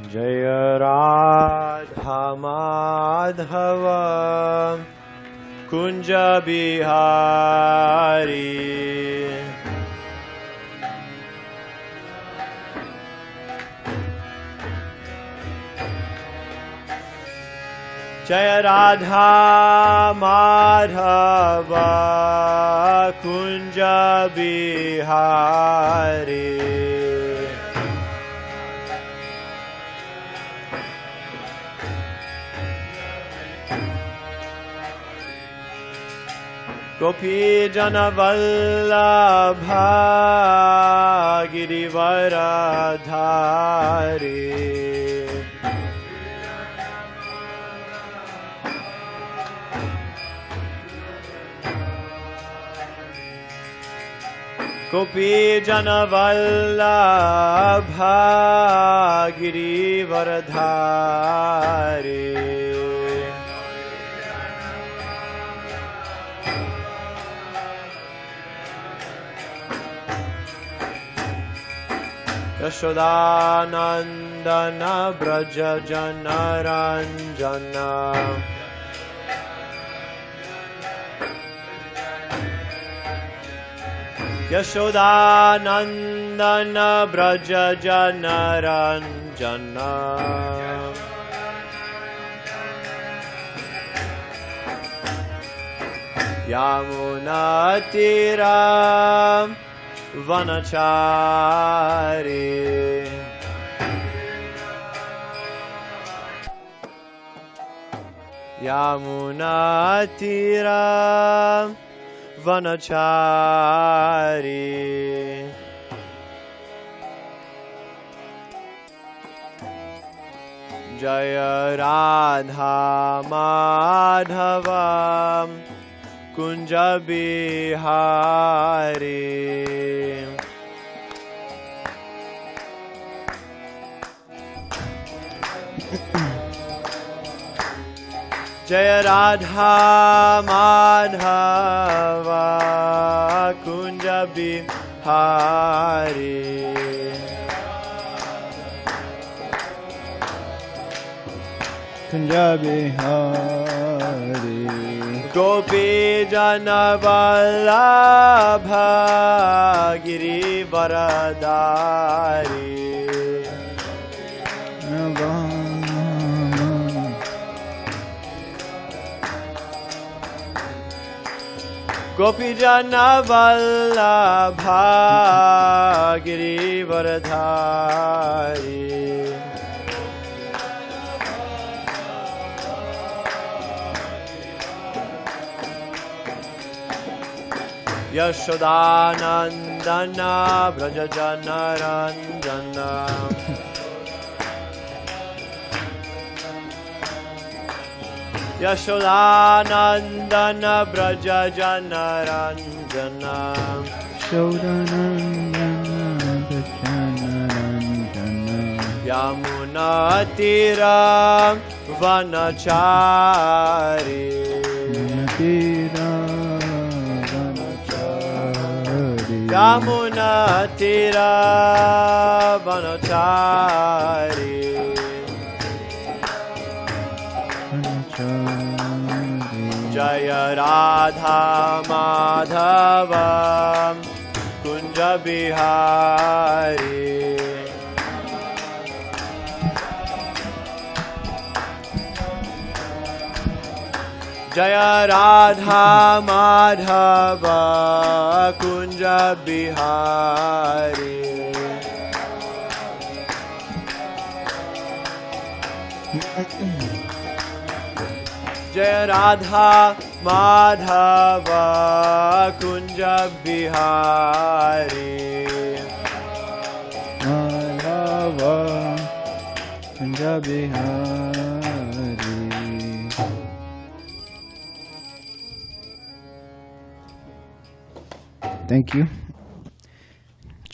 Jaya Radha Madhava Kunja Bihari Jaya Radha Madhava Kunja Bihari Gopi Jana Vallabha Girivaradhari Gopi Jana Vallabha Girivaradhari Yashodanandana Braja Janaranjana Yashodanandana Braja Janaranjana Yamunatiram Vanachari Yamunatira Vanachari Jaya Radha Madhava Kunja Bihari Jaya Radha Madhava Kunja Bihari Kunja Bihari Gopi Jana Vallabha Girivaradhari Gopi Jana Vallabha Girivaradhari Yashodanandana Braja Janaranjana Yashodanandana Braja Janaranjana Yashodanandana Braja Janaranjana Yamunatira Vanachari Yamunatira Vanachari Jaya Radha Madhava Kunja Bihari Jaya Radha Madhava Kunja Bihari Jaya Radha Madhava Kunja Bihari Madhava Kunja Bihari Thank you.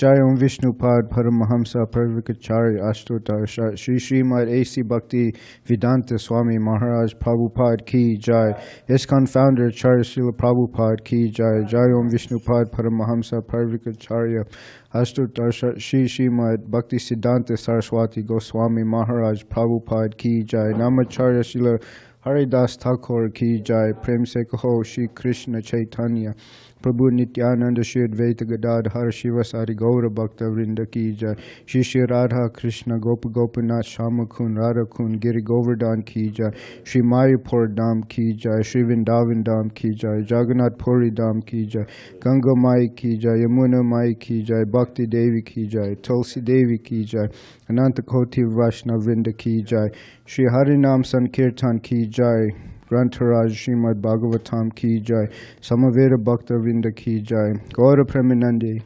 Jai Om Vishnupad Paramahamsa Parvikachari Ashtotar Shri Srimad AC Bhakti Vedanta Swami Maharaj Prabhupada Ki Jai. ISKCON Founder Acharya Srila Prabhupada Ki Jai. Jai Om Vishnupad Paramahamsa Parvikacharya Ashtotar Shri Srimad Bhakti Siddhanta Saraswati Goswami Maharaj Prabhupada Ki Jai. Namacharya Srila Haridas Thakur Ki Jai. Prem Se Kaho Shri Krishna Chaitanya Prabhu Nityananda Shri Advaita Gadadhar Shivasari Gaura Bhakta Vrinda Ki Jai. Shri Shri Radha Krishna Gopa Gopinath Shamakun Radha Kun Giri Govardhan Ki Jai. Shri Mayapur Dham Ki Jai. Shri Vrindavan Dham Ki Jai. Jagannath Puri Dham Ki Jai. Ganga Mai Ki Jai. Yamuna Mai Ki Jai. Bhakti Devi Ki Jai. Tulsi Devi Ki Jai. Ananta Koti Vaishnav Vrinda Ki Jai. Shri Harinam Sankirtan Ki Jai. Grantaraj Srimad Bhagavatam Ki Jai. Samaveda Bhakta Vrinda Ki Jai. Gaura Premanandi.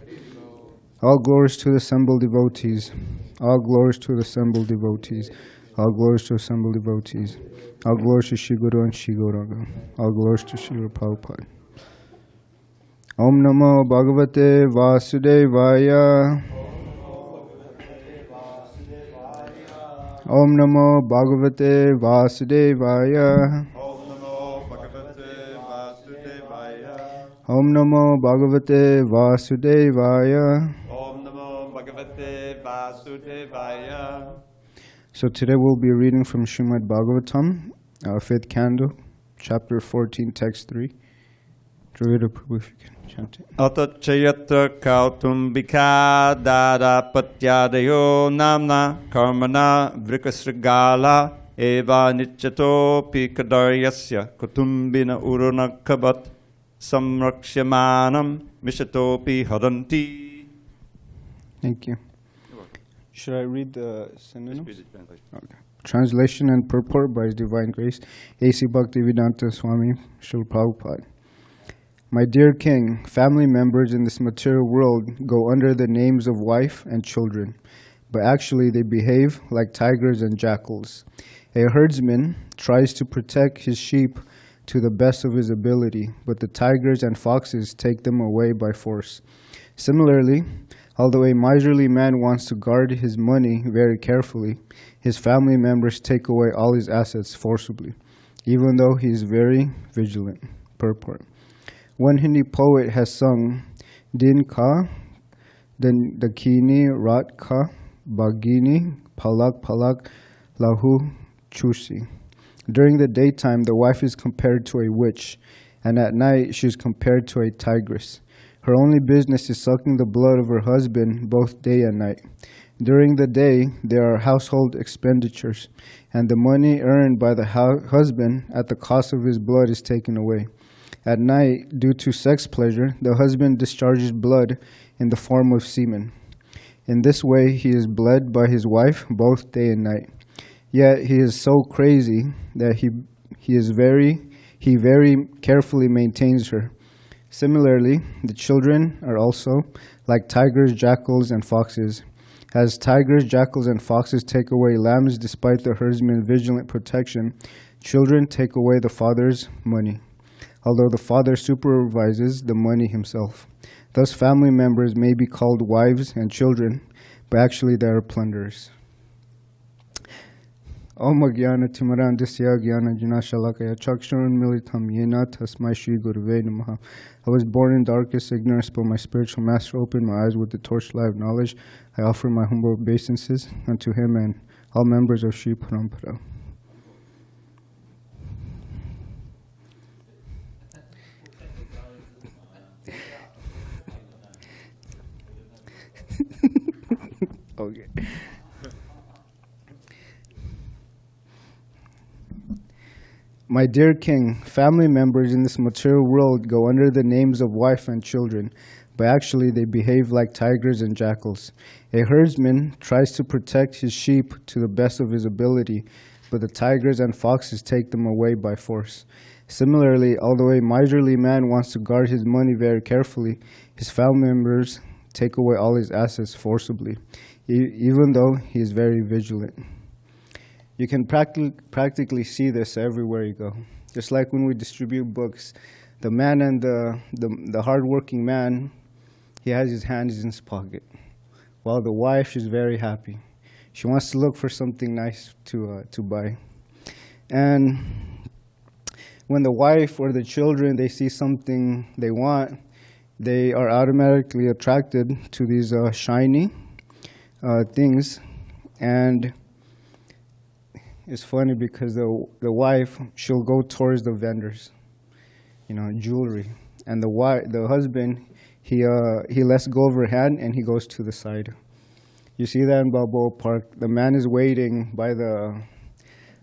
All glories to the assembled devotees. All glories to the assembled devotees. All glories to assembled devotees. All glories to Shri Guru and Shri Gauranga. All glories to Srila Prabhupada. Om Namo Bhagavate Vasudevaya. Om Namo Bhagavate Vasudevaya. Om Namo Bhagavate Vasudevaya. Om Namo Bhagavate Vasudevaya. So today we'll be reading from Srimad Bhagavatam, 5th canto, chapter 14, text 3. Dravida Prabhu, if you can chant it. Atachayatra kautumbika dada patyadayo namna karmana vrikasrigala eva nichato pikadaryasya kutumbina urunakabat samrakshamanam mishatopi haranti. Thank you. Should I read the synonyms? Okay. Translation and purport by His Divine Grace, A.C. Bhaktivedanta Swami Srila Prabhupada. My dear King, family members in this material world go under the names of wife and children, but actually they behave like tigers and jackals. A herdsman tries to protect his sheep to the best of his ability, but the tigers and foxes take them away by force. Similarly, although a miserly man wants to guard his money very carefully, his family members take away all his assets forcibly, even though he is very vigilant. Purport. One Hindi poet has sung, Din ka, dakini rat ka, bagini, palak palak, lahu chusi. During the daytime, the wife is compared to a witch, and at night she is compared to a tigress. Her only business is sucking the blood of her husband both day and night. During the day, there are household expenditures, and the money earned by the husband at the cost of his blood is taken away. At night, due to sex pleasure, the husband discharges blood in the form of semen. In this way, he is bled by his wife both day and night. Yet he is so crazy that he very carefully maintains her. Similarly, the children are also like tigers, jackals, and foxes. As tigers, jackals, and foxes take away lambs despite the herdsman's vigilant protection, children take away the father's money, although the father supervises the money himself. Thus, family members may be called wives and children, but actually they are plunderers. Om Jnana Timarandasya Jnana Janashalakaya Chakshurun Militam Yena Tasmai Shri Guruve Namaha. I was born in darkest ignorance, but my spiritual master opened my eyes with the torchlight of knowledge. I offer my humble obeisances unto him and all members of Shri Parampara. Okay. My dear King, family members in this material world go under the names of wife and children, but actually they behave like tigers and jackals. A herdsman tries to protect his sheep to the best of his ability, but the tigers and foxes take them away by force. Similarly, although a miserly man wants to guard his money very carefully, his family members take away all his assets forcibly, even though he is very vigilant. You can practically see this everywhere you go. Just like when we distribute books, the man and the hardworking man, he has his hands in his pocket. while the wife, she's very happy. She wants to look for something nice to buy. And when the wife or the children, they see something they want, they are automatically attracted to these shiny things. And it's funny because the wife, she'll go towards the vendors, jewelry. And the husband, he lets go of her hand and he goes to the side. You see that in Balboa Park. The man is waiting by the,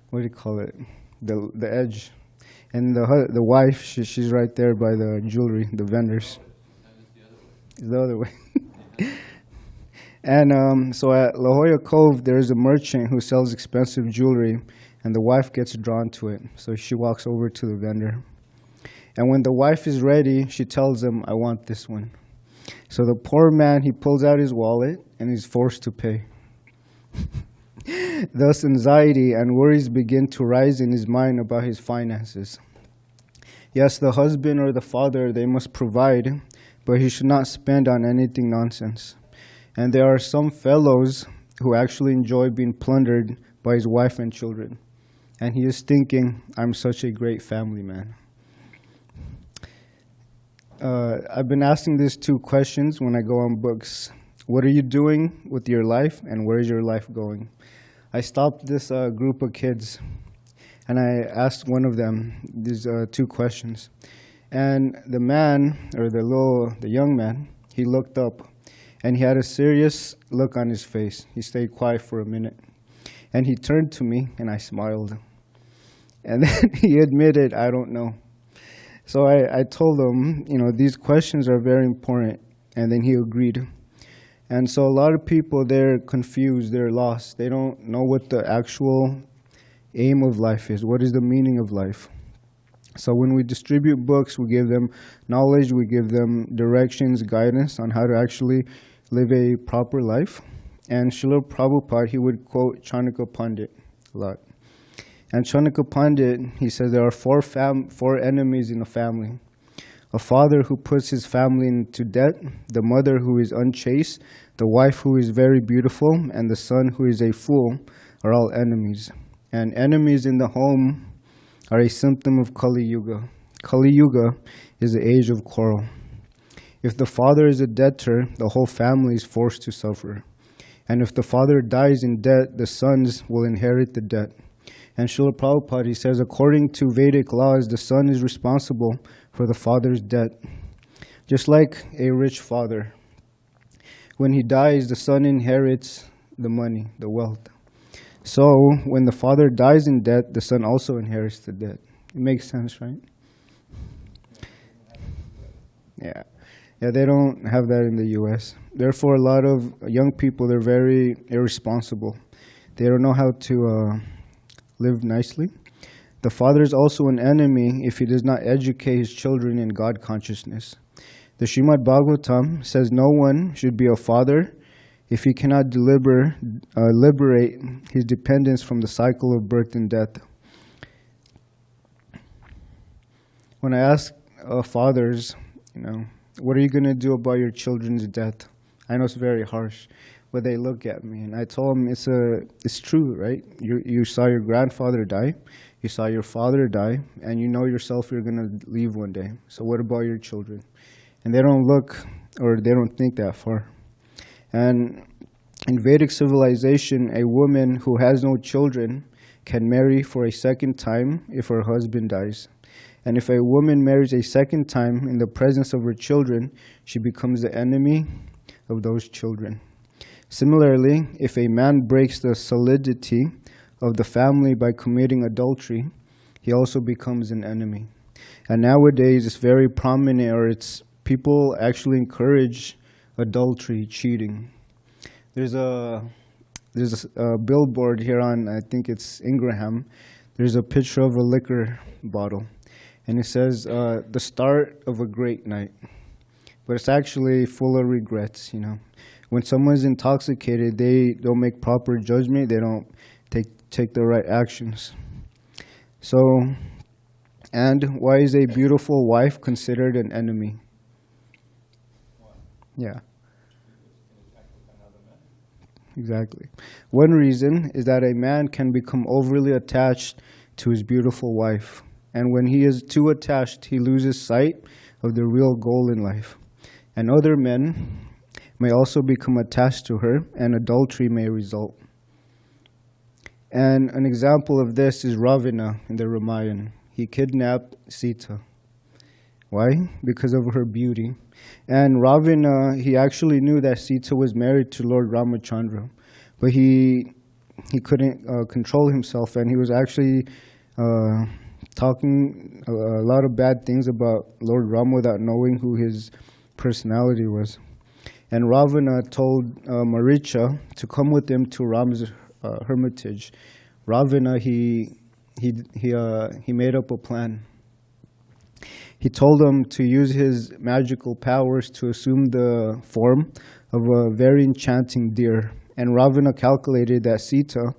what do you call it, the edge. And the wife, she's right there by the jewelry, the vendors. It's the other way. And so at La Jolla Cove, there's a merchant who sells expensive jewelry, and the wife gets drawn to it. So she walks over to the vendor. And when the wife is ready, she tells him, I want this one. So the poor man, he pulls out his wallet, and he's forced to pay. Thus, anxiety and worries begin to rise in his mind about his finances. Yes, the husband or the father, they must provide, but he should not spend on anything nonsense. And there are some fellows who actually enjoy being plundered by his wife and children. And he is thinking, I'm such a great family man. I've been asking these two questions when I go on books. What are you doing with your life, and where is your life going? I stopped this group of kids, and I asked one of them these two questions. And the man, or the young man, he looked up, and he had a serious look on his face. He stayed quiet for a minute. And he turned to me, and I smiled. And then he admitted, I don't know. So I told him, these questions are very important. And then he agreed. And so a lot of people, they're confused, they're lost. They don't know what the actual aim of life is. What is the meaning of life? So when we distribute books, we give them knowledge, we give them directions, guidance on how to actually live a proper life. And Srila Prabhupada, he would quote Chanakya Pandit a lot. And Chanakya Pandit, he says there are four enemies in a family. A father who puts his family into debt, the mother who is unchaste, the wife who is very beautiful, and the son who is a fool are all enemies. And enemies in the home are a symptom of Kali Yuga. Kali Yuga is the age of quarrel. If the father is a debtor, the whole family is forced to suffer. And if the father dies in debt, the sons will inherit the debt. And Srila Prabhupada, he says, according to Vedic laws, the son is responsible for the father's debt. Just like a rich father. When he dies, the son inherits the money, the wealth. So when the father dies in debt, the son also inherits the debt. It makes sense, right? Yeah. Yeah, they don't have that in the U.S. Therefore, a lot of young people, they're very irresponsible. They don't know how to live nicely. The father is also an enemy if he does not educate his children in God consciousness. The Srimad Bhagavatam says no one should be a father if he cannot liberate his dependents from the cycle of birth and death. When I ask fathers, what are you going to do about your children's death? I know it's very harsh, but they look at me, and I told them it's true, right? You saw your grandfather die, you saw your father die, and you know yourself you're going to leave one day. So what about your children? And they don't look, or they don't think that far. And in Vedic civilization, a woman who has no children can marry for a second time if her husband dies. And if a woman marries a second time in the presence of her children, she becomes the enemy of those children. Similarly, if a man breaks the solidity of the family by committing adultery, he also becomes an enemy. And nowadays, it's very prominent, or people actually encourage adultery, cheating. There's a billboard here on, I think it's Ingraham. There's a picture of a liquor bottle. And it says, the start of a great night. But it's actually full of regrets, When someone's intoxicated, they don't make proper judgment. They don't take the right actions. So, and why is a beautiful wife considered an enemy? Yeah. Exactly. One reason is that a man can become overly attached to his beautiful wife. And when he is too attached, he loses sight of the real goal in life. And other men may also become attached to her, and adultery may result. And an example of this is Ravana in the Ramayana. He kidnapped Sita. Why? Because of her beauty. And Ravana, he actually knew that Sita was married to Lord Ramachandra, but he couldn't control himself, and he was actually talking a lot of bad things about Lord Rama without knowing who his personality was. And Ravana told Maricha to come with him to Rama's hermitage. Ravana, he made up a plan. He told him to use his magical powers to assume the form of a very enchanting deer. And Ravana calculated that Sita,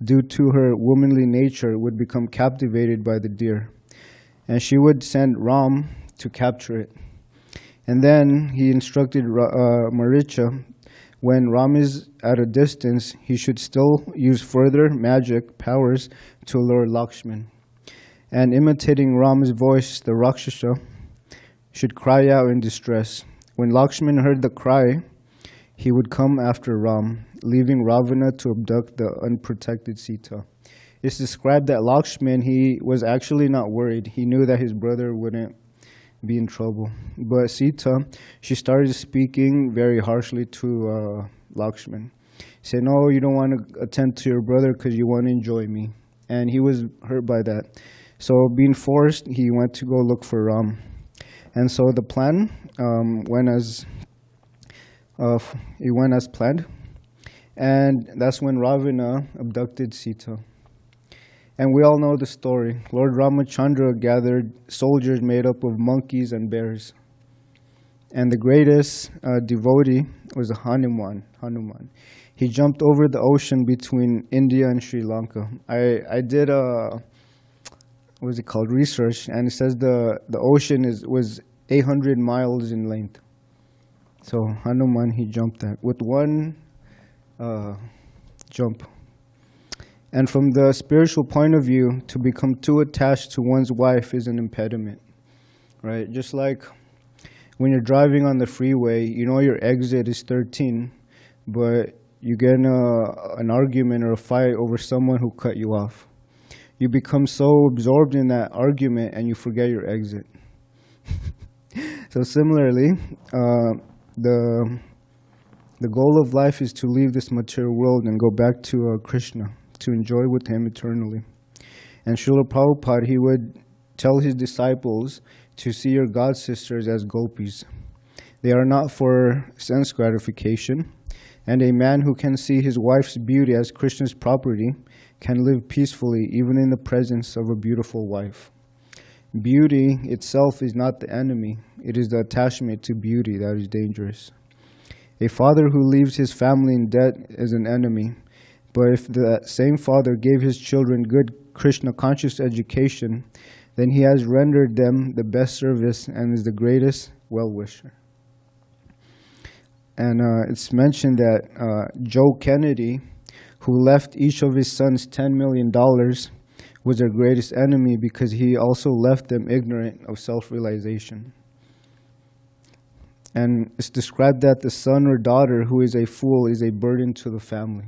due to her womanly nature, would become captivated by the deer. And she would send Ram to capture it. And then he instructed Maricha, when Ram is at a distance, he should still use further magic powers to lure Lakshman. And imitating Ram's voice, the Rakshasa should cry out in distress. When Lakshman heard the cry, he would come after Ram, leaving Ravana to abduct the unprotected Sita. It's described that Lakshman, he was actually not worried. He knew that his brother wouldn't be in trouble. But Sita, she started speaking very harshly to Lakshman. She said, "No, you don't want to attend to your brother because you want to enjoy me." And he was hurt by that. So being forced, he went to go look for Ram. And so the plan went as planned. And that's when Ravana abducted Sita. And we all know the story. Lord Ramachandra gathered soldiers made up of monkeys and bears. And the greatest devotee was Hanuman. He jumped over the ocean between India and Sri Lanka. I did research, and it says the ocean was 800 miles in length. So Hanuman, he jumped that with one jump. And from the spiritual point of view, to become too attached to one's wife is an impediment, right? Just like when you're driving on the freeway, you know your exit is 13, but you get in an argument or a fight over someone who cut you off. You become so absorbed in that argument and you forget your exit. So similarly, the goal of life is to leave this material world and go back to Krishna, to enjoy with him eternally. And Srila Prabhupada, he would tell his disciples to see your god sisters as gopis. They are not for sense gratification, and a man who can see his wife's beauty as Krishna's property can live peacefully even in the presence of a beautiful wife. Beauty itself is not the enemy. It is the attachment to beauty that is dangerous. A father who leaves his family in debt is an enemy. But if the same father gave his children good Krishna-conscious education, then he has rendered them the best service and is the greatest well-wisher. And it's mentioned that Joe Kennedy, who left each of his sons $10 million, was their greatest enemy because he also left them ignorant of self-realization. And it's described that the son or daughter who is a fool is a burden to the family.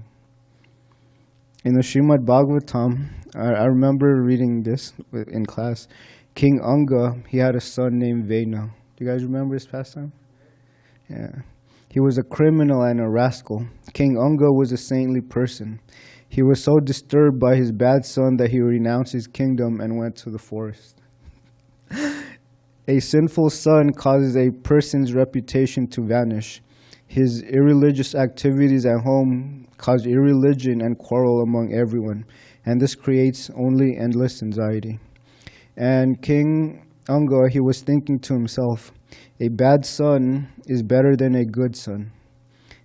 In the Srimad Bhagavatam, I remember reading this in class. King Anga, he had a son named Vena. Do you guys remember this pastime? Yeah. He was a criminal and a rascal. King Anga was a saintly person. He was so disturbed by his bad son that he renounced his kingdom and went to the forest. A sinful son causes a person's reputation to vanish. His irreligious activities at home cause irreligion and quarrel among everyone, and this creates only endless anxiety. And King Anga, he was thinking to himself, a bad son is better than a good son,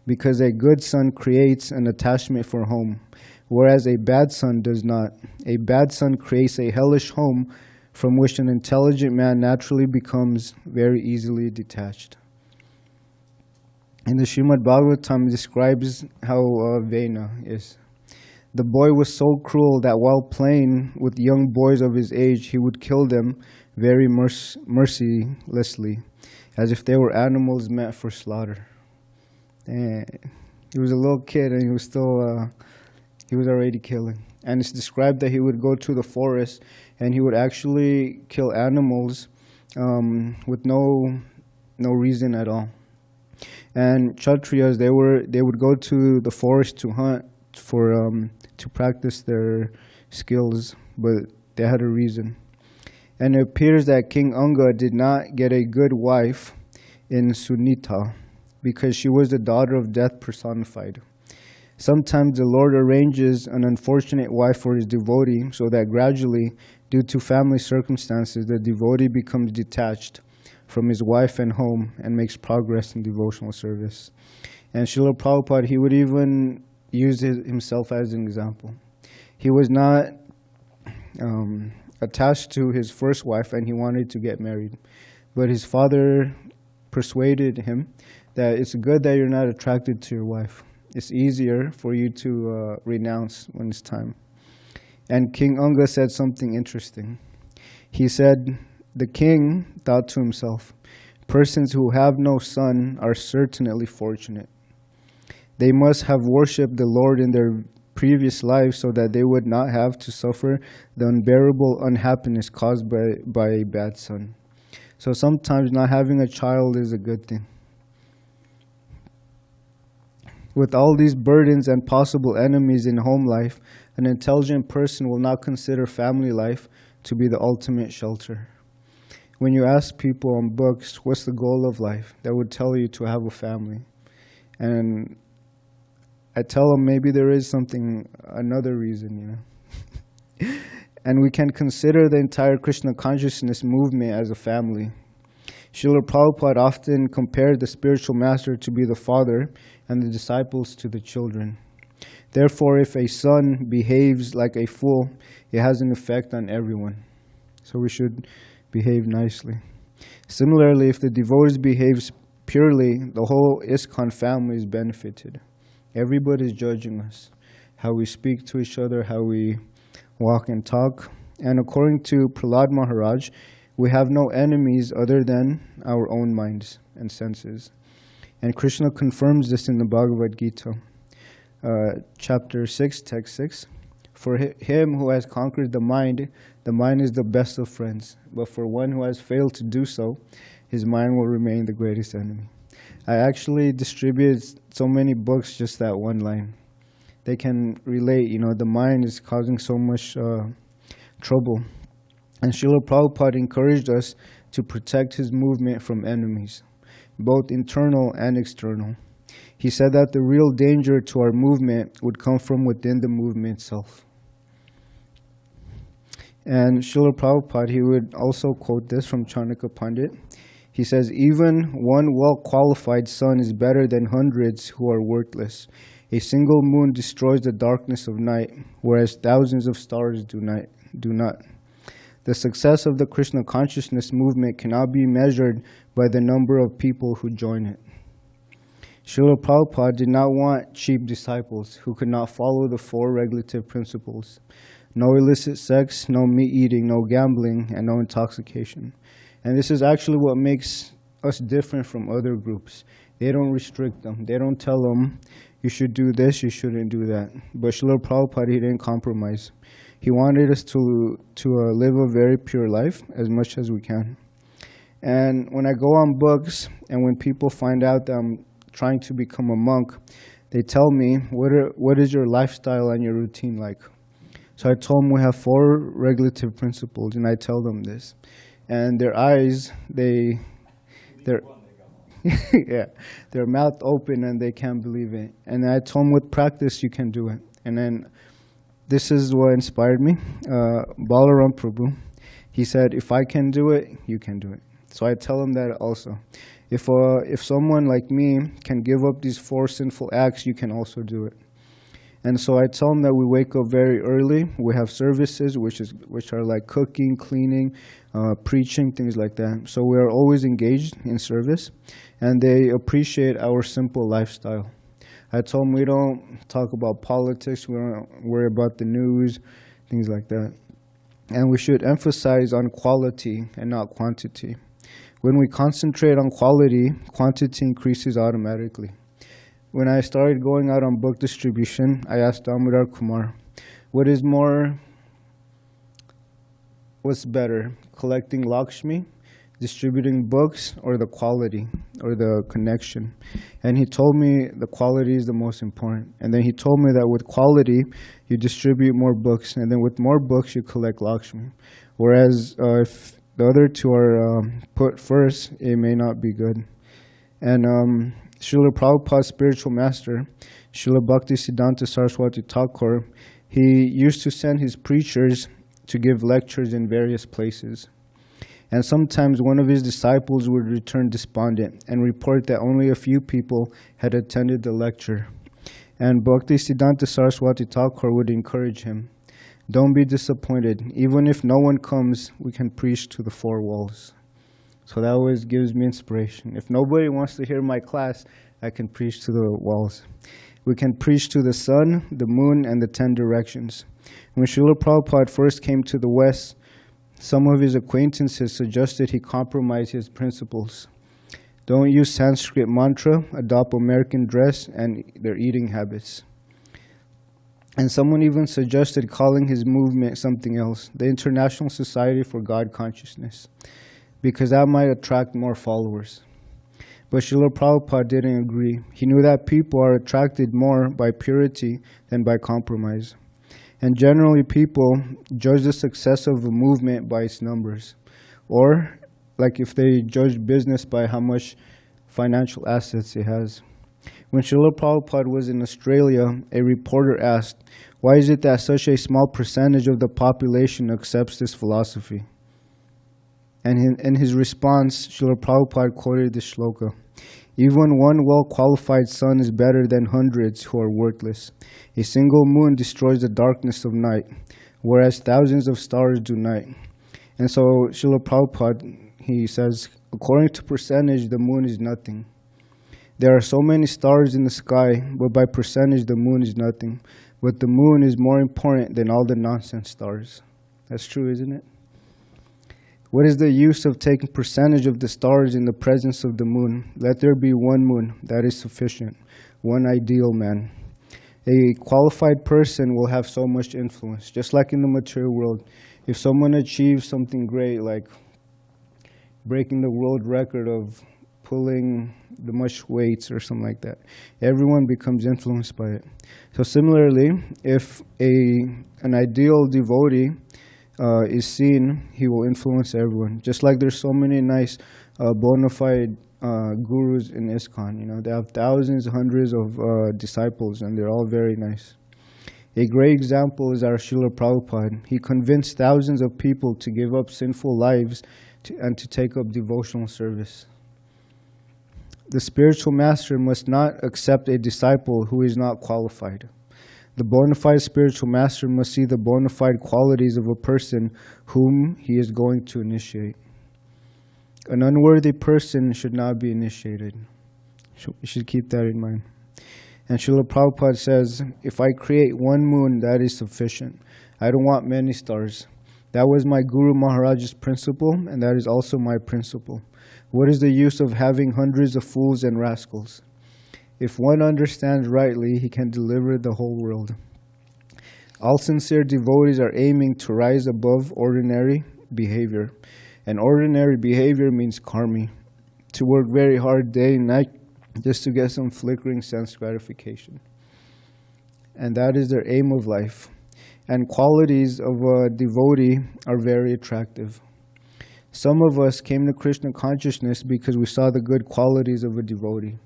because a good son creates an attachment for home, whereas a bad son does not. A bad son creates a hellish home from which an intelligent man naturally becomes very easily detached. In the Srimad Bhagavatam, it describes how Vena is. The boy was so cruel that while playing with young boys of his age, he would kill them very mercilessly, as if they were animals meant for slaughter. And he was a little kid, and he was already killing. And it's described that he would go to the forest, and he would actually kill animals with no reason at all. And Kshatriyas, they would go to the forest to hunt to practice their skills, but they had a reason. And it appears that King Anga did not get a good wife in Sunita because she was the daughter of death personified. Sometimes the Lord arranges an unfortunate wife for his devotee so that gradually, due to family circumstances, the devotee becomes detached from his wife and home and makes progress in devotional service. And Srila Prabhupada, he would even use himself as an example. He was not attached to his first wife, and he wanted to get married. But his father persuaded him that it's good that you're not attracted to your wife. It's easier for you to renounce when it's time. And King Anga said something interesting. He said, the king thought to himself, persons who have no son are certainly fortunate. They must have worshipped the Lord in their previous lives so that they would not have to suffer the unbearable unhappiness caused by a bad son. So sometimes not having a child is a good thing. With all these burdens and possible enemies in home life, an intelligent person will not consider family life to be the ultimate shelter. When you ask people on books, what's the goal of life? They would tell you to have a family. And I tell them maybe there is another reason, And we can consider the entire Krishna consciousness movement as a family. Srila Prabhupada often compared the spiritual master to be the father and the disciples to the children. Therefore, if a son behaves like a fool, it has an effect on everyone. So we should behave nicely. Similarly, if the devotees behave purely, the whole ISKCON family is benefited. Everybody is judging us, how we speak to each other, how we walk and talk. And according to Prahlad Maharaj, we have no enemies other than our own minds and senses. And Krishna confirms this in the Bhagavad Gita, chapter 6, text 6. For him who has conquered the mind is the best of friends. But for one who has failed to do so, his mind will remain the greatest enemy. I actually distributed so many books, just that one line. They can relate, the mind is causing so much trouble. And Srila Prabhupada encouraged us to protect his movement from enemies, both internal and external. He said that the real danger to our movement would come from within the movement itself. And Srila Prabhupada, he would also quote this from Chanakya Pandit. He says, even one well-qualified sun is better than hundreds who are worthless. A single moon destroys the darkness of night, whereas thousands of stars do not. The success of the Krishna consciousness movement cannot be measured by the number of people who join it. Srila Prabhupada did not want cheap disciples who could not follow the 4 regulative principles. No illicit sex, no meat eating, no gambling, and no intoxication. And this is actually what makes us different from other groups. They don't restrict them. They don't tell them, you should do this, you shouldn't do that. But Srila Prabhupada, he didn't compromise. He wanted us to live a very pure life as much as we can. And when I go on books, and when people find out that I'm trying to become a monk, they tell me, what is your lifestyle and your routine like? So I told them we have 4 regulative principles, and I tell them this. And their eyes, their mouth open and they can't believe it. And I told them with practice you can do it. And then this is what inspired me. Balaram Prabhu, he said, if I can do it, you can do it. So I tell them that also. If someone like me can give up these 4 sinful acts, you can also do it. And so I tell them that we wake up very early. We have services, which are like cooking, cleaning, preaching, things like that. So we are always engaged in service, and they appreciate our simple lifestyle. I told them we don't talk about politics, we don't worry about the news, things like that. And we should emphasize on quality and not quantity. When we concentrate on quality, quantity increases automatically. When I started going out on book distribution, I asked Damodar Kumar, what's better, collecting Lakshmi, distributing books, or the quality, or the connection? And he told me the quality is the most important. And then he told me that with quality, you distribute more books, and then with more books, you collect Lakshmi. Whereas if the other two are put first, it may not be good. And Srila Prabhupada's spiritual master, Srila Bhakti Siddhanta Saraswati Thakur, he used to send his preachers to give lectures in various places. And sometimes one of his disciples would return despondent and report that only a few people had attended the lecture. And Bhakti Siddhanta Saraswati Thakur would encourage him, don't be disappointed. Even if no one comes, we can preach to the four walls. So that always gives me inspiration. If nobody wants to hear my class, I can preach to the walls. We can preach to the sun, the moon, and the 10 directions. When Srila Prabhupada first came to the West, some of his acquaintances suggested he compromise his principles. Don't use Sanskrit mantra, adopt American dress, and their eating habits. And someone even suggested calling his movement something else, the International Society for God Consciousness, because that might attract more followers. But Srila Prabhupada didn't agree. He knew that people are attracted more by purity than by compromise. And generally people judge the success of a movement by its numbers. Or, like if they judge business by how much financial assets it has. When Srila Prabhupada was in Australia, a reporter asked, why is it that such a small percentage of the population accepts this philosophy? And in his response, Srila Prabhupada quoted this shloka, even one well-qualified sun is better than hundreds who are worthless. A single moon destroys the darkness of night, whereas thousands of stars do not. And so Srila Prabhupada, he says, according to percentage, the moon is nothing. There are so many stars in the sky, but by percentage, the moon is nothing. But the moon is more important than all the nonsense stars. That's true, isn't it? What is the use of taking percentage of the stars in the presence of the moon? Let there be one moon, that is sufficient. One ideal man. A qualified person will have so much influence, just like in the material world. If someone achieves something great, like breaking the world record of pulling the much weights or something like that, everyone becomes influenced by it. So similarly, if an ideal devotee is seen, he will influence everyone. Just like there's so many nice bona fide gurus in ISKCON. You know, they have thousands, hundreds of disciples, and they're all very nice. A great example is our Srila Prabhupada. He convinced thousands of people to give up sinful lives and to take up devotional service. The spiritual master must not accept a disciple who is not qualified. The bona fide spiritual master must see the bona fide qualities of a person whom he is going to initiate. An unworthy person should not be initiated. You should keep that in mind. And Srila Prabhupada says, if I create one moon, that is sufficient. I don't want many stars. That was my Guru Maharaj's principle, and that is also my principle. What is the use of having hundreds of fools and rascals? If one understands rightly, he can deliver the whole world. All sincere devotees are aiming to rise above ordinary behavior. And ordinary behavior means karmi, to work very hard day and night just to get some flickering sense gratification. And that is their aim of life. And qualities of a devotee are very attractive. Some of us came to Krishna consciousness because we saw the good qualities of a devotee.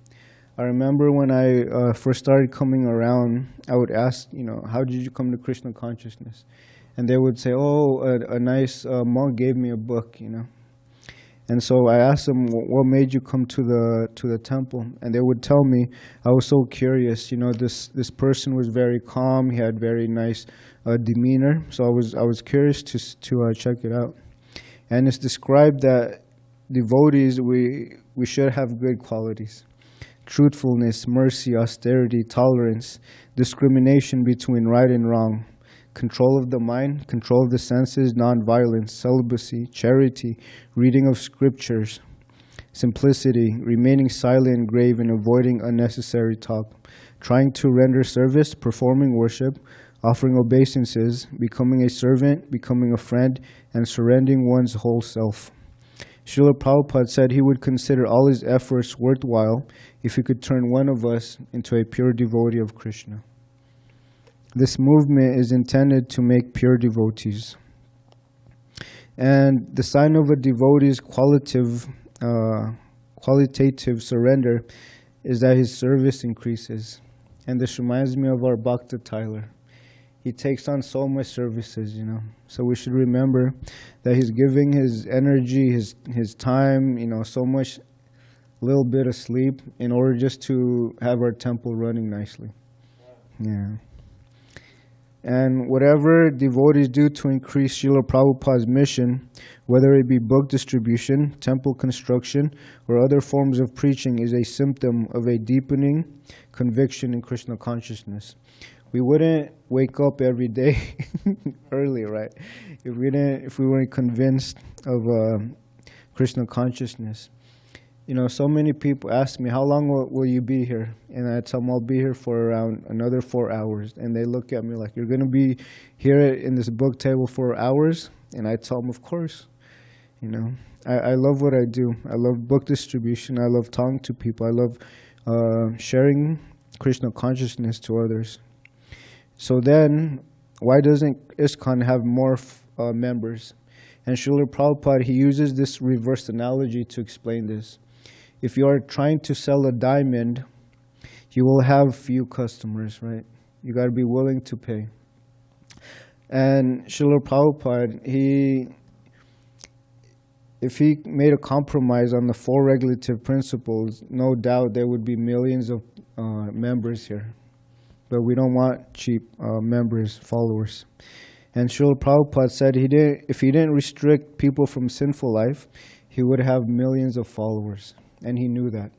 I remember when I first started coming around, I would ask, how did you come to Krishna consciousness? And they would say, a nice monk gave me a book, And so I asked them, what made you come to the temple? And they would tell me. I was so curious. This person was very calm. He had very nice demeanor. So I was curious to check it out. And it's described that devotees, we should have good qualities: truthfulness, mercy, austerity, tolerance, discrimination between right and wrong, control of the mind, control of the senses, non-violence, celibacy, charity, reading of scriptures, simplicity, remaining silent and grave and avoiding unnecessary talk, trying to render service, performing worship, offering obeisances, becoming a servant, becoming a friend, and surrendering one's whole self. Srila Prabhupada said he would consider all his efforts worthwhile if he could turn one of us into a pure devotee of Krishna. This movement is intended to make pure devotees. And the sign of a devotee's qualitative surrender is that his service increases. And this reminds me of our Bhakta Tyler. He takes on so much services, So we should remember that he's giving his energy, his time, so much, little bit of sleep in order just to have our temple running nicely. Yeah. And whatever devotees do to increase Srila Prabhupada's mission, whether it be book distribution, temple construction, or other forms of preaching, is a symptom of a deepening conviction in Krishna consciousness. We wouldn't wake up every day early, right? If we weren't convinced of Krishna consciousness. So many people ask me, how long will you be here? And I tell them I'll be here for around another 4 hours. And they look at me like, you're going to be here in this book table for hours? And I tell them, of course. I love what I do. I love book distribution. I love talking to people. I love sharing Krishna consciousness to others. So then, why doesn't ISKCON have more members? And Srila Prabhupada, he uses this reverse analogy to explain this. If you are trying to sell a diamond, you will have few customers, right? You got to be willing to pay. And Srila Prabhupada, if he made a compromise on the 4 regulative principles, no doubt there would be millions of members here. But we don't want cheap members, followers. And Srila Prabhupada said if he didn't restrict people from sinful life, he would have millions of followers. And he knew that.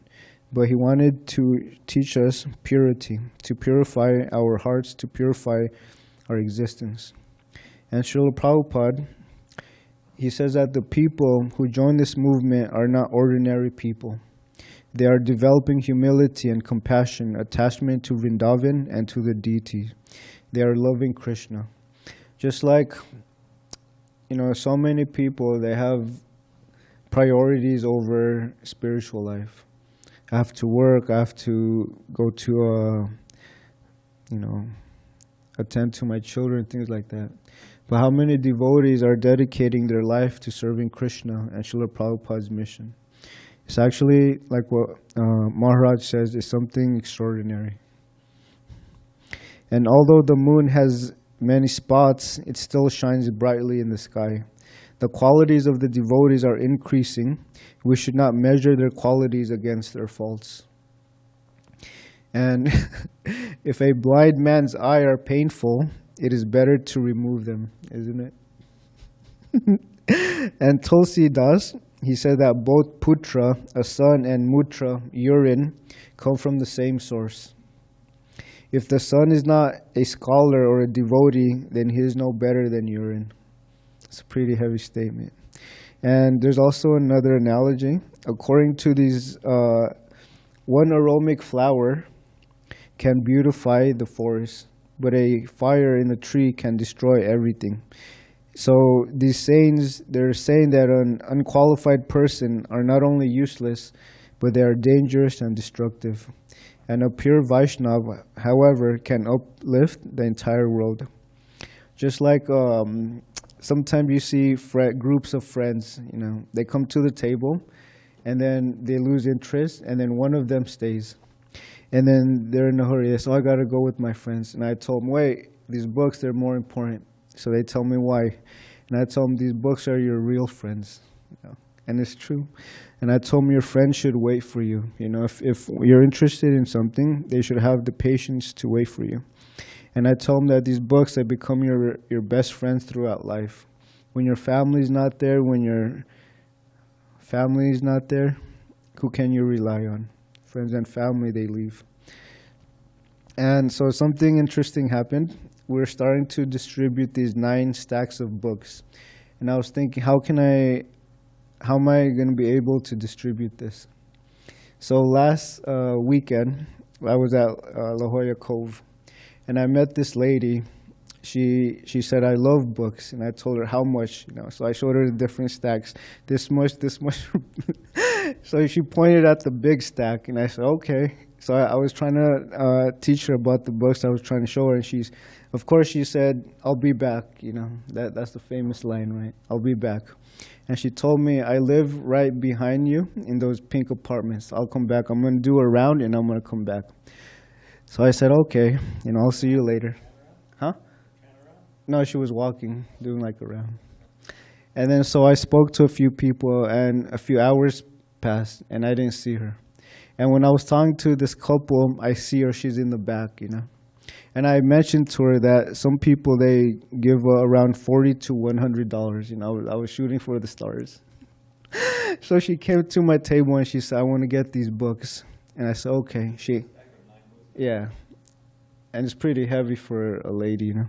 But he wanted to teach us purity, to purify our hearts, to purify our existence. And Srila Prabhupada, he says that the people who join this movement are not ordinary people. They are developing humility and compassion, attachment to Vrindavan and to the deity. They are loving Krishna. Just like, so many people, they have priorities over spiritual life. I have to work, I have to go to, attend to my children, things like that. But how many devotees are dedicating their life to serving Krishna and Srila Prabhupada's mission? It's actually, like what Maharaj says, is something extraordinary. And although the moon has many spots, it still shines brightly in the sky. The qualities of the devotees are increasing. We should not measure their qualities against their faults. And if a blind man's eyes are painful, it is better to remove them, isn't it? And Tulsi Das, he said that both putra, a son, and mutra, urine, come from the same source. If the son is not a scholar or a devotee, then he is no better than urine. It's a pretty heavy statement. And there's also another analogy. According to these, one aromatic flower can beautify the forest, but a fire in a tree can destroy everything. So these sayings, they're saying that an unqualified person are not only useless, but they are dangerous and destructive. And a pure Vaishnava, however, can uplift the entire world. Just like sometimes you see groups of friends, they come to the table, and then they lose interest, and then one of them stays. And then they're in a hurry. So I got to go with my friends. And I told them, wait, these books, they're more important. So they tell me why. And I tell them, these books are your real friends. And it's true. And I told him your friends should wait for you. You know, if you're interested in something, they should have the patience to wait for you. And I told him that these books, they become your best friends throughout life. When your family's not there, when your family's not there, who can you rely on? Friends and family, they leave. And so something interesting happened. We're starting to distribute these 9 stacks of books. And I was thinking, how am I going to be able to distribute this? So last weekend, I was at La Jolla Cove, and I met this lady. She said, I love books. And I told her how much, you know. So I showed her the different stacks, this much, this much. So she pointed at the big stack, and I said, okay. So I was trying to teach her about the books I was trying to show her, and of course she said, I'll be back, you know. That's the famous line, right? I'll be back. And she told me, I live right behind you in those pink apartments. I'll come back. I'm going to do a round, and I'm going to come back. So I said, okay, you know, I'll see you later. Huh? No, she was walking, doing like a round. And then so I spoke to a few people, and a few hours passed, and I didn't see her. And when I was talking to this couple, I see her, she's in the back, you know. And I mentioned to her that some people, they give around $40 to $100. You know, I was shooting for the stars. So she came to my table and she said, I want to get these books. And I said, okay. Yeah. And it's pretty heavy for a lady, you know.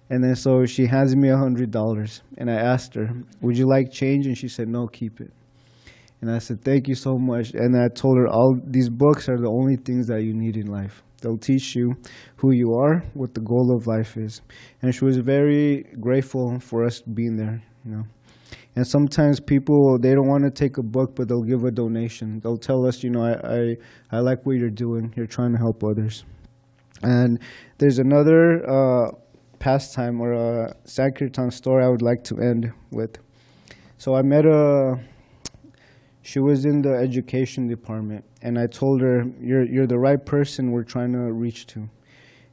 And then so she hands me $100. And I asked her, would you like change? And she said, no, keep it. And I said, thank you so much. And I told her, all these books are the only things that you need in life. They'll teach you who you are, what the goal of life is. And she was very grateful for us being there, you know. And sometimes people, they don't want to take a book, but they'll give a donation. They'll tell us, you know, I like what you're doing. You're trying to help others. And there's another pastime or a Sankirtan story I would like to end with. So I met she was in the education department, and I told her, you're the right person we're trying to reach to.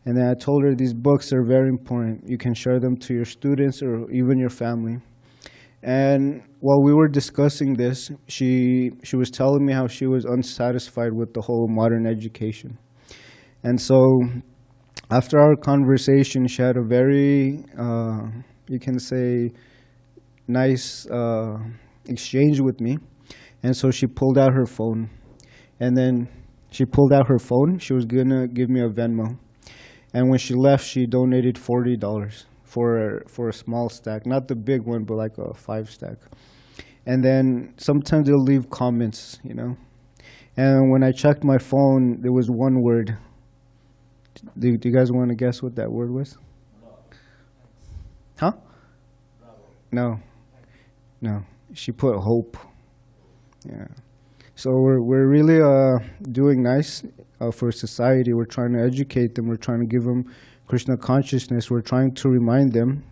And then I told her these books are very important. You can share them to your students or even your family. And while we were discussing this, she was telling me how she was unsatisfied with the whole modern education. And so after our conversation, she had a very, you can say, nice exchange with me. And so she pulled out her phone. And then she pulled out her phone. She was going to give me a Venmo. And when she left, she donated $40 for a small stack. Not the big one, but like a 5-stack. And then sometimes they'll leave comments, you know. And when I checked my phone, there was one word. Do you guys want to guess what that word was? Huh? No. She put hope. Yeah. So we're really doing nice for society. We're trying to educate them. We're trying to give them Krishna consciousness. We're trying to remind them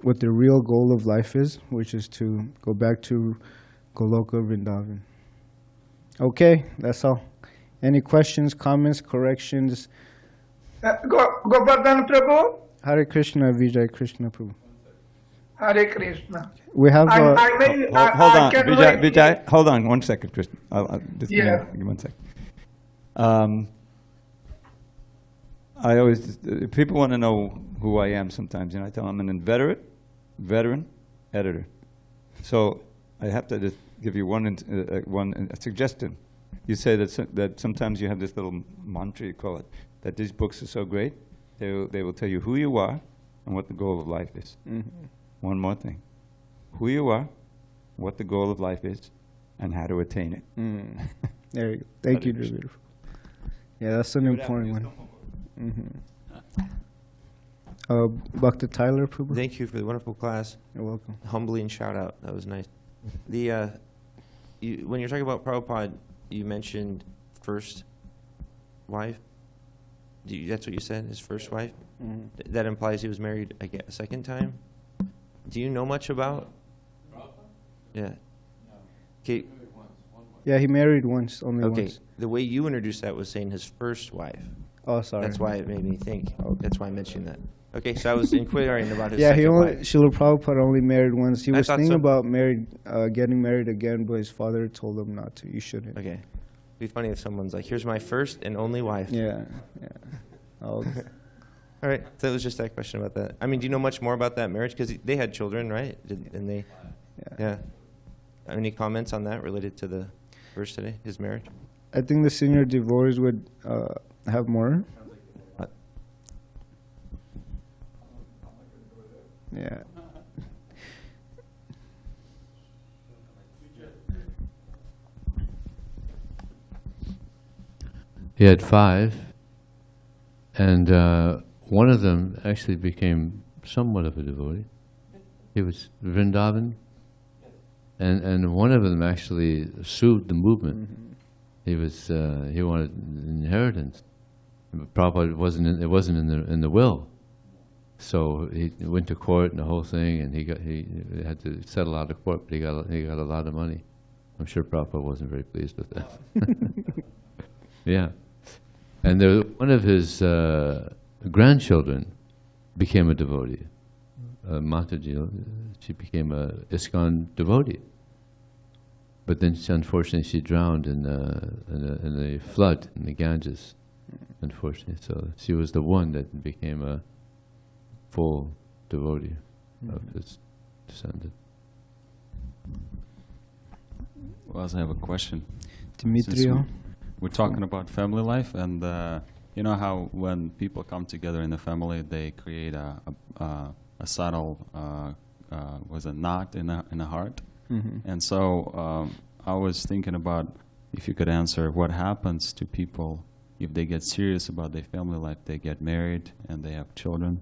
what the real goal of life is, which is to go back to Goloka Vrindavan. Okay, that's all. Any questions, comments, corrections? Govardhan Prabhu? Hare Krishna, Vijay Krishna Prabhu. Hare Krishna. We have Hold on, Vijay, hold on 1 second, Krishna. Just give me 1 second. I always, people want to know who I am sometimes, and I tell them I'm an inveterate, veteran editor. So I have to just give you one suggestion. You say that sometimes you have this little mantra, you call it, that these books are so great, they will tell you who you are and what the goal of life is. Mm-hmm. One more thing. Who you are, what the goal of life is, and how to attain it. Mm. There you go. Thank you, beautiful. Yeah, that's an important one. Mm-hmm. Bhakti Tyler, Prabhu. Thank you for the wonderful class. You're welcome. Humbly and shout out. That was nice. When you're talking about Prabhupada, you mentioned first wife. That's what you said, his first wife? Mm-hmm. That implies he was married a second time? Do you know much about? Yeah. Okay. Yeah, he married once, only once. The way you introduced that was saying his first wife. Oh, sorry. That's why it made me think. That's why I mentioned that. Okay, so I was inquiring about his Yeah, second wife. Srila Prabhupada only married once. He I was thought thinking so. about getting married again, but his father told him not to. You shouldn't. Okay. It'd be funny if someone's like, here's my first and only wife. Yeah. All right, so it was just that question about that. I mean, do you know much more about that marriage? Because they had children, right? And they, yeah. Any comments on that related to the verse today, his marriage? I think the senior divorce would have more. Yeah. He had 5, and one of them actually became somewhat of a devotee. He was Vrindavan, and one of them actually sued the movement. He wanted inheritance, but Prabhupada it wasn't in the will. So he went to court and the whole thing, and he had to settle out of court, but he got a lot of money. I'm sure Prabhupada wasn't very pleased with that. Yeah. And one of his grandchildren became a devotee. Mataji, she became a ISKCON devotee. But then, unfortunately, she drowned in the flood in the Ganges, unfortunately. So she was the one that became a full devotee of his descendant. Well, I have a question. Demetrio. We're talking about family life, and you know how when people come together in the family, they create a subtle was a knot in the heart. And so I was thinking about if you could answer what happens to people if they get serious about their family life, they get married and they have children.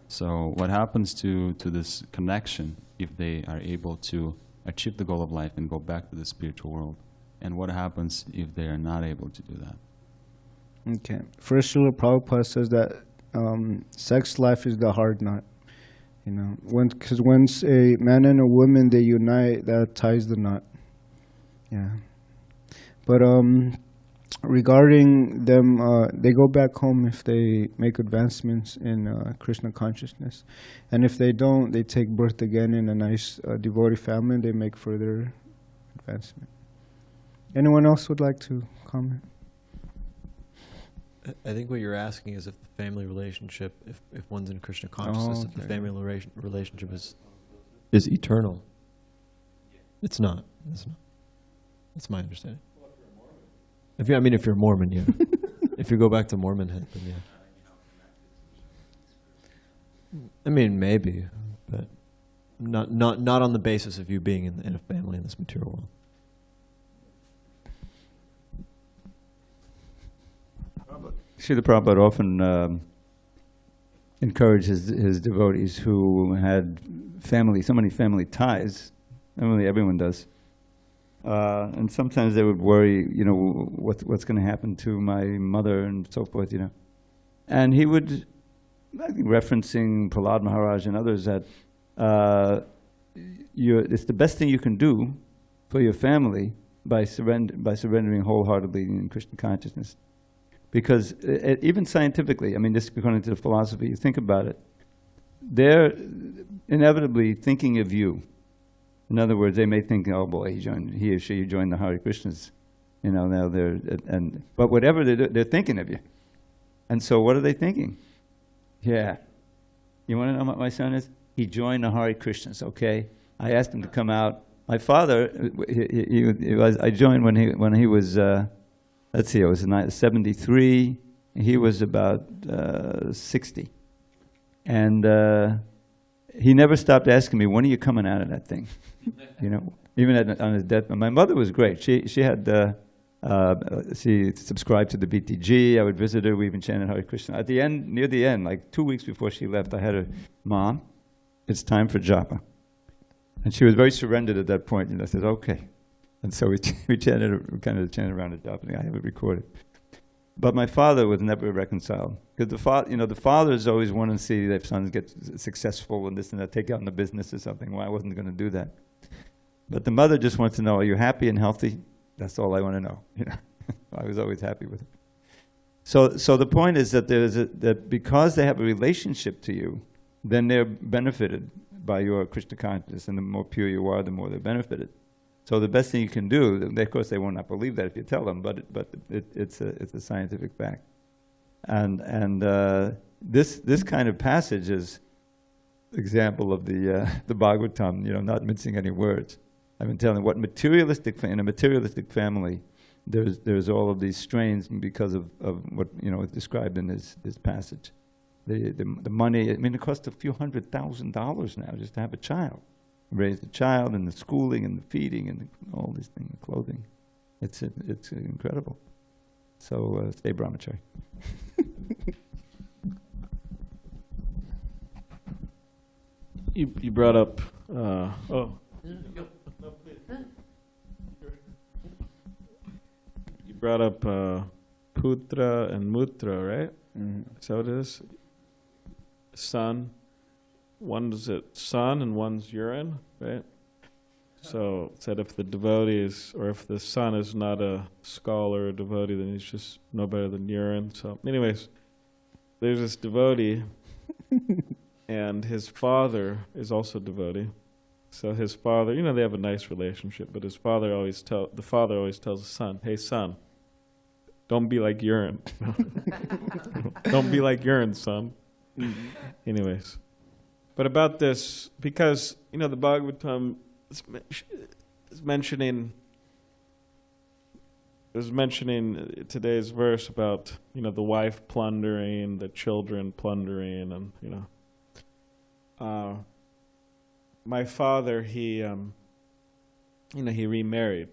So what happens to this connection if they are able to achieve the goal of life and go back to the spiritual world? And what happens if they are not able to do that? Okay. First, Srila Prabhupada says that sex life is the hard knot. You know, because once a man and a woman, they unite, that ties the knot. Yeah. But regarding them, they go back home if they make advancements in Krishna consciousness. And if they don't, they take birth again in a nice devotee family and they make further advancement. Anyone else would like to comment? I think what you're asking is if the family relationship, if one's in Krishna consciousness, if the family relationship is eternal. It's not. It's not. That's my understanding. If you're a Mormon, yeah. If you go back to Mormonhood, then yeah. I mean, maybe, but not on the basis of you being in a family in this material world. Srila Prabhupada often encouraged his devotees who had so many family ties. Normally everyone does. And sometimes they would worry, you know, what's going to happen to my mother and so forth, you know. And he would, I think, referencing Prahlad Maharaj and others, that it's the best thing you can do for your family by surrendering wholeheartedly in Krishna consciousness. Because even scientifically, I mean, this according to the philosophy, you think about it, they're inevitably thinking of you. In other words, they may think, oh boy, he or she joined the Hare Krishnas, you know, now but whatever they do, they're thinking of you. And so what are they thinking? Yeah. You want to know what my son is? He joined the Hare Krishnas, okay? I asked him to come out. My father, I joined when he was, let's see, I was 73. He was about 60. And he never stopped asking me, when are you coming out of that thing? You know, even on his deathbed. My mother was great. She had, she subscribed to the BTG. I would visit her. We even chanted Hare Krishna. At the end, near the end, like 2 weeks before she left, I had her, Mom, it's time for japa. And she was very surrendered at that point. And I said, okay. And so we kind of chanted around the japa. I have it recorded. But my father was never reconciled. Because the fathers always want to see their sons get successful and this and that, take out in the business or something. Well, I wasn't going to do that. But the mother just wants to know, are you happy and healthy? That's all I want to know. You know, I was always happy with it. So the point is that that because they have a relationship to you, then they're benefited by your Krishna consciousness, and the more pure you are, the more they're benefited. So the best thing you can do, of course they will not believe that if you tell them, but it's a scientific fact. And this kind of passage is example of the Bhagavatam, not mincing any words. I've been telling what in a materialistic family, there's all of these strains because of what is described in this passage. The money, it costs a few $100,000 now just to have a child, raise the child, and the schooling and the feeding and all these things, the clothing. It's incredible. So stay brahmachari. You brought up. You brought up putra and mutra, right? Mm-hmm. So it is. Son. One's son and one's urine, right? So it said if the devotee is, or if the son is not a scholar or devotee, then he's just no better than urine. So anyways, there's this devotee, and his father is also devotee. So his father, they have a nice relationship, but the father always tells the son, "Hey son, don't be like urine. Don't be like urine, son." Mm-hmm. Anyways, but about this, because the Bhagavatam is mentioning today's verse about the wife plundering, the children plundering, and my father, he remarried.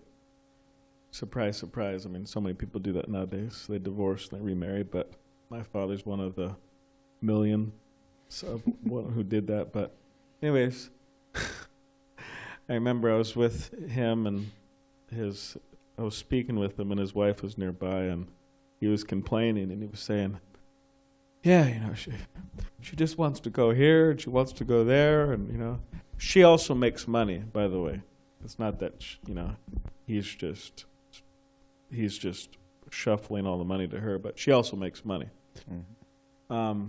Surprise, surprise. So many people do that nowadays. They divorce and they remarry, but my father's one of the million who did that. But anyways, I remember I was with him and I was speaking with him, and his wife was nearby, and he was complaining, and he was saying, yeah, she just wants to go here and she wants to go there, and she also makes money, by the way. It's not that he's just shuffling all the money to her, but she also makes money. Mm-hmm.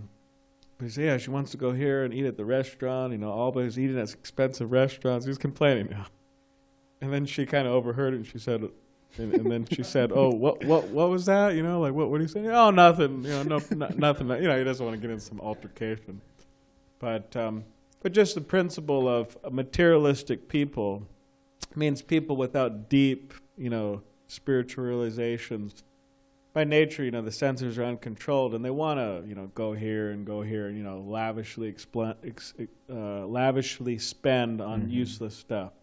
But he said, yeah, she wants to go here and eat at the restaurant, always eating at expensive restaurants. He was complaining. And then she kind of overheard it, and she said, and then she said, "Oh, what was that? What are you saying? Oh, nothing. Nothing. He doesn't want to get into some altercation, but just the principle of materialistic people means people without deep, spiritual realizations. By nature, the senses are uncontrolled, and they want to, go here and lavishly spend on useless stuff.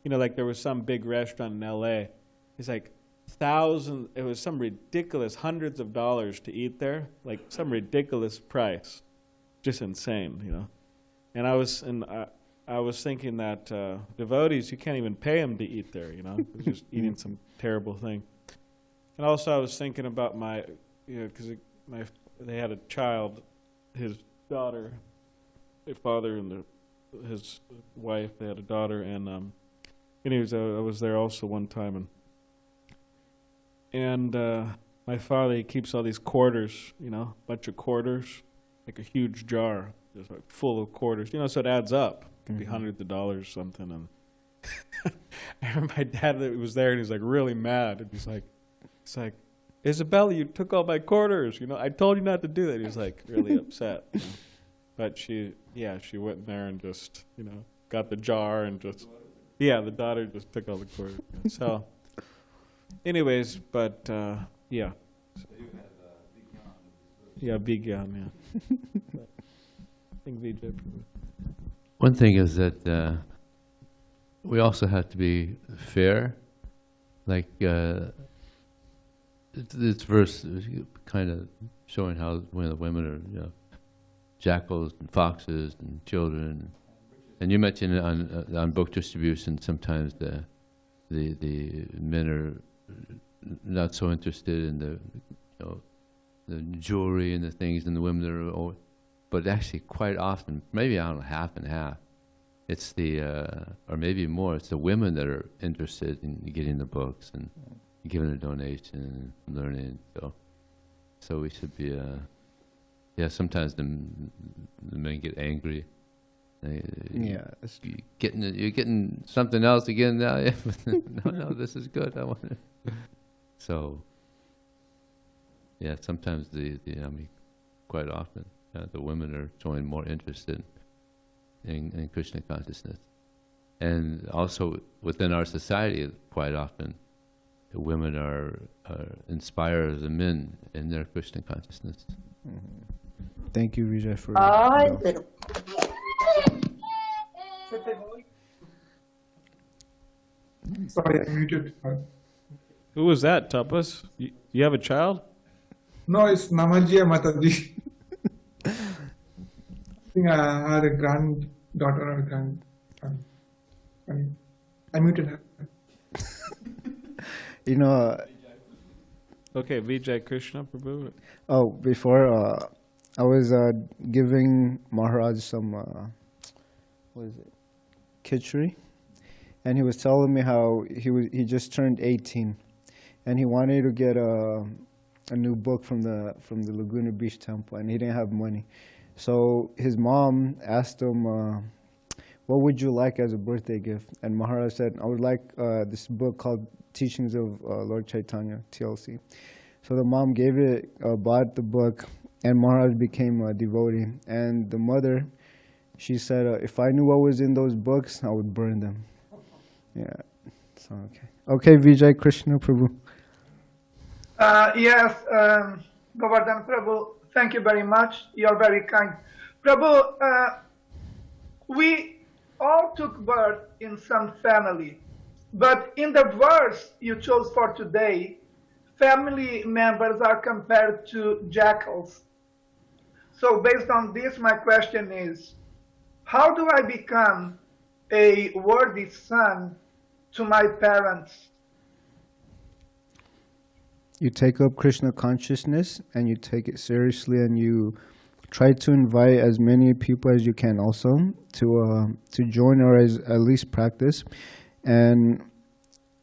Like there was some big restaurant in L.A. It's like it was some ridiculous hundreds of dollars to eat there, like some ridiculous price, just insane, And I was thinking that devotees, you can't even pay them to eat there, They're just eating some terrible thing. And also I was thinking about because they had a child, his daughter, their father and his wife, they had a daughter, and anyways, I was there also one time, and my father, he keeps all these quarters, a bunch of quarters, like a huge jar, just like full of quarters, so it adds up. It could be hundreds of dollars or something. And I remember my dad was there, and he's like really mad, and he's like, Isabella, you took all my quarters, I told you not to do that. He was like really upset. But she went in there and just, got the jar and just, the daughter just took all the quarters. So, anyways, but, yeah. So you had Vigyan, yeah. I think Vijay. One thing is that we also have to be fair. Like, this verse is kind of showing how the women are, jackals and foxes and children. And you mentioned on book distribution sometimes the men are not so interested in the jewelry and the things, and the women are, but actually quite often, maybe I don't know, half and half. It's or maybe more, it's the women that are interested in getting the books and giving a donation and learning. So we should be, yeah, sometimes the men get angry. Yeah. You're getting something else again now. No, this is good. I want it. So, yeah, sometimes quite often, the women are showing more interest in Krishna consciousness. And also within our society, quite often, the women are inspire the men in their Krishna consciousness. Mm-hmm. Thank you, Vijay, for Sorry, I muted. Who was that, Tapas? You have a child? No, it's Namaji Mataji. I think I had a granddaughter or grandson. I muted her. You know, Okay, Vijay Krishna Prabhu. oh, before I was giving Maharaj some, what is it, khichdi, and he was telling me how he just turned 18, and he wanted to get a new book from the Laguna Beach Temple, and he didn't have money, so his mom asked him, "What would you like as a birthday gift?" And Maharaj said, "I would like this book called Teachings of Lord Chaitanya, TLC." So the mom gave it, bought the book, and Maharaj became a devotee. And the mother, she said, if I knew what was in those books, I would burn them. Yeah. So, okay. Okay, Vijay Krishna Prabhu. Yes, Govardhan Prabhu, thank you very much. You're very kind. Prabhu, we all took birth in some family, but in the verse you chose for today, family members are compared to jackals. So based on this, my question is, how do I become a worthy son to my parents? You take up Krishna consciousness and you take it seriously, and you try to invite as many people as you can also to join or at least practice. And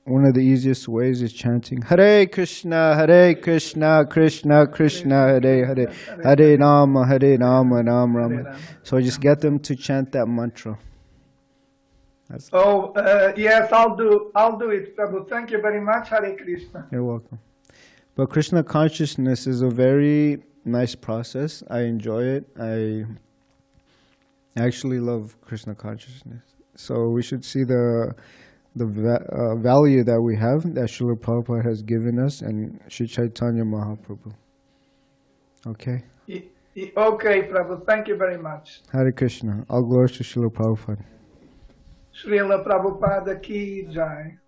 one of the easiest ways is chanting Hare Krishna, Krishna Krishna, Hare Hare, Hare Rama, Rama Rama. So just get them to chant that mantra. Yes, I'll do it, Prabhu. Thank you very much. Hare Krishna. You're welcome. But Krishna consciousness is a very nice process. I enjoy it. I actually love Krishna consciousness. So we should see the value that we have, that Srila Prabhupada has given us, and Sri Chaitanya Mahaprabhu. Okay? Okay, Prabhu. Thank you very much. Hare Krishna. All glories to Srila Prabhupada. Srila Prabhupada ki jai.